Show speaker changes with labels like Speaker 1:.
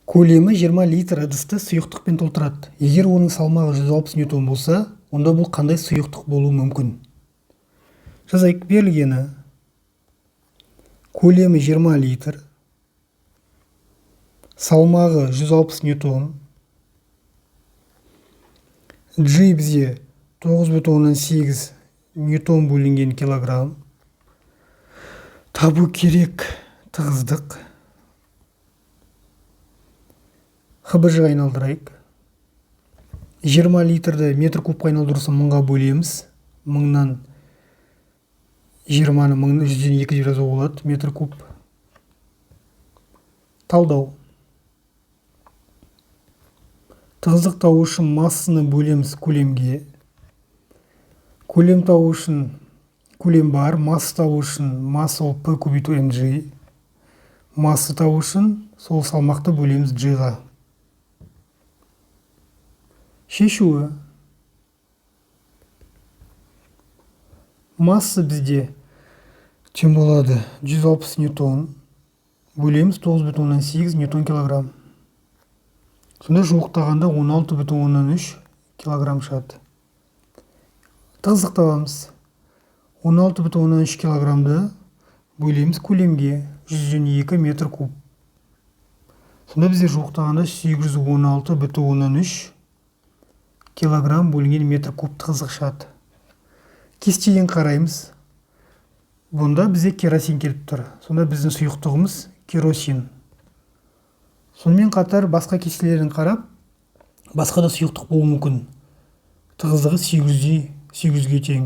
Speaker 1: Көлемі 20 литр ыдысты сұйықтықпен толтырады. Егер оның салмағы 160 ньютон болса, онда бұл қандай сұйықтық болуы мүмкін? Жазайық. Берілгені көлемі 20 литр, салмағы 160 ньютон, G бізде 9,8 ньютон бөлінген килограмм. Табу керек тығыздық. ХБЖ айналдырайық. 20 литрді метр кубқа айналдырса 1000-ға бөлеміз. 1000-нан 20-ны 100-2 деп жазуға болады. Метр куб. Талдау. Тығыздық табу үшін массаны бөлеміз көлемге. Көлем табу үшін көлем бар. Масса табу үшін масса ол P көбейту mg. Масса табу үшін сол салмақты бөлеміз G-ға. Шешуі. Масса бізде тең болады 160 ньютон. Бөлеміз 9,8 ньютон килограмм. Сонда жуықтағанда 16,3 килограмм шығады. Тығыздық табамыз. 16,3 килограммды бөлеміз көлемге 102 метр куб. Сонда бізде жуықтағанда 816,3 килограмм бөлінген метр куб тығыздық шығады. Кестеден қараймыз. Бұнда бізде керосин келіп тұр. Сонда біздің сұйықтығымыз керосин. Сонымен қатар басқа кестелерін қарап, басқа да сұйықтық болуы мүмкін. Тығыздығы 800-ге тең.